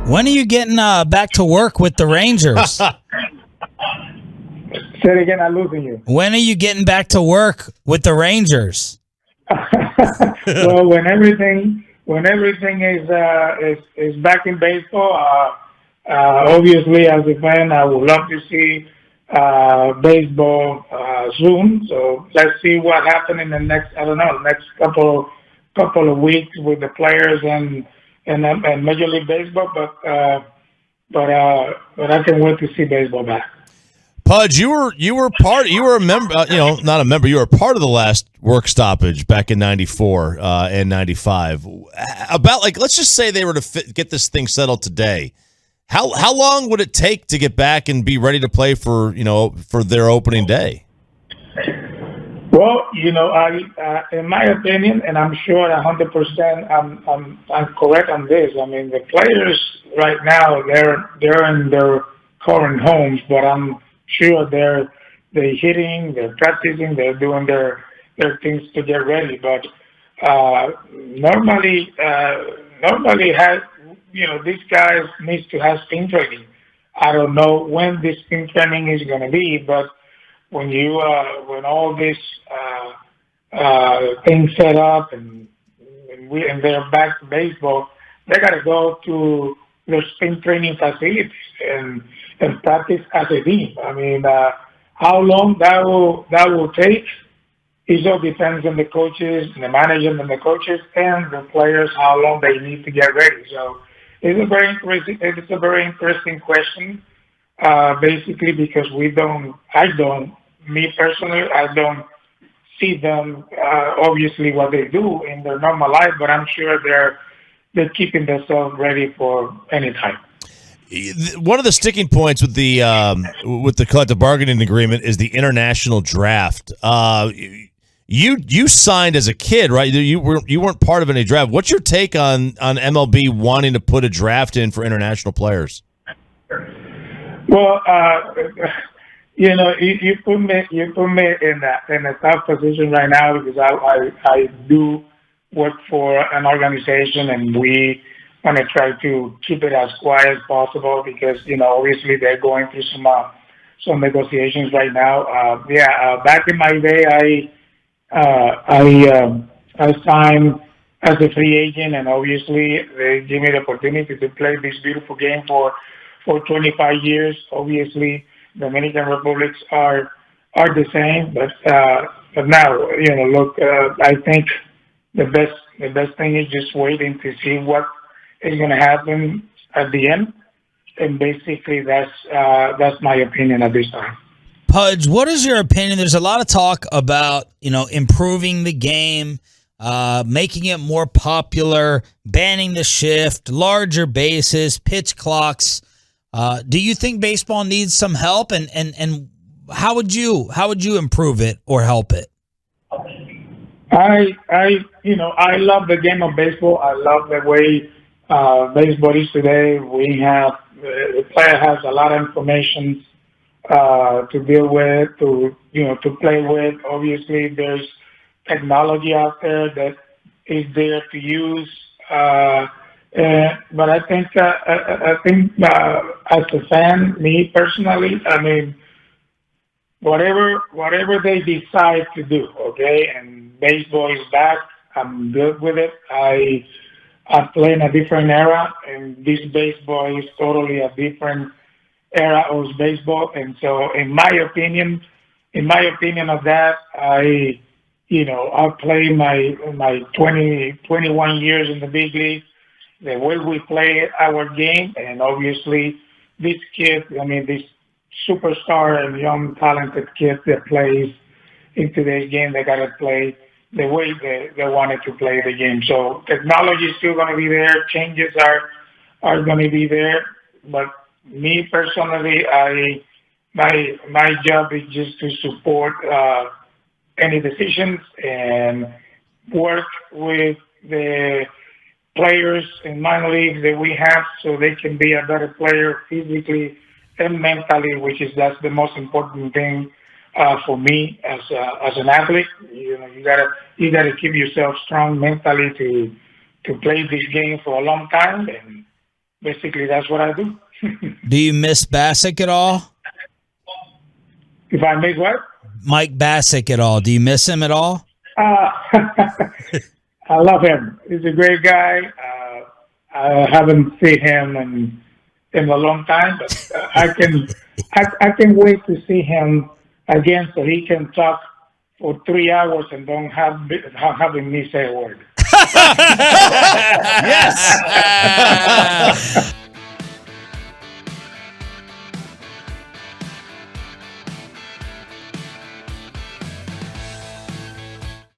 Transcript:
When are you getting back to work with the Rangers? Say it again. I'm losing you. When are you getting back to work with the Rangers? Well, when everything is back in baseball, obviously as a fan, I would love to see baseball soon. So let's see what happens in the next couple of weeks with the players and Major League Baseball. But I can't wait to see baseball back. Pudge, you were a member, not a member. You were part of the last work stoppage back in '94 and '95. About let's just say they were to get this thing settled today. How long would it take to get back and be ready to play for their opening day? Well, in my opinion, and I'm sure 100%, I'm correct on this. I mean, the players right now they're in their current homes, but I'm sure they're hitting, they're practicing, they're doing their things to get ready. But normally these guys needs to have spin training. I don't know when this spin training is going to be, but when all this things set up and they're back to baseball, they got to go to their spin training facilities and practice as a team. I mean, how long that will take, it all depends on the coaches, the management, and the coaches, and the players how long they need to get ready. So it's a very interesting question. Basically, because me personally, I don't see them obviously what they do in their normal life, but I'm sure they're keeping themselves ready for any time. One of the sticking points with the collective bargaining agreement is the international draft. You signed as a kid, right? You weren't part of any draft. What's your take on MLB wanting to put a draft in for international players? Well, you put me in a tough position right now because I do work for an organization and we want to try to keep it as quiet as possible because obviously they're going through some negotiations right now. Back in my day, I signed as a free agent, and obviously they give me the opportunity to play this beautiful game for 25 years. Obviously, Dominican Republics are the same, but now look, I think the best thing is just waiting to see what is going to happen at the end, and basically that's my opinion at this time. Pudge, what is your opinion? There's a lot of talk about, improving the game, making it more popular, banning the shift, larger bases, pitch clocks. Do you think baseball needs some help, and how would you improve it or help it? I love the game of baseball. I love the way baseball is today. We have the player has a lot of information to deal with, to play with. Obviously, there's technology out there that is there to use. But I think as a fan, me personally, I mean, whatever they decide to do, okay, and baseball is back, I'm good with it. I play in a different era, and this baseball is totally a different era of baseball. And so, in my opinion of that, I play my 21 years in the big league. The way we play our game, and obviously this kid, this superstar and young talented kid that plays in today's game, they gotta play the way they wanted to play the game. So technology is still gonna be there, changes are gonna be there, but me personally, my job is just to support any decisions and work with the players in minor leagues that we have so they can be a better player physically and mentally, that's the most important thing for me as an athlete. You gotta keep yourself strong mentally to play this game for a long time, basically that's what I do. Do you miss Bacsik at all? If I make what? Mike Bacsik at all? Do you miss him at all? I love him. He's a great guy. I haven't seen him in a long time, but I can wait to see him again so he can talk for 3 hours and don't having me say a word. Yes.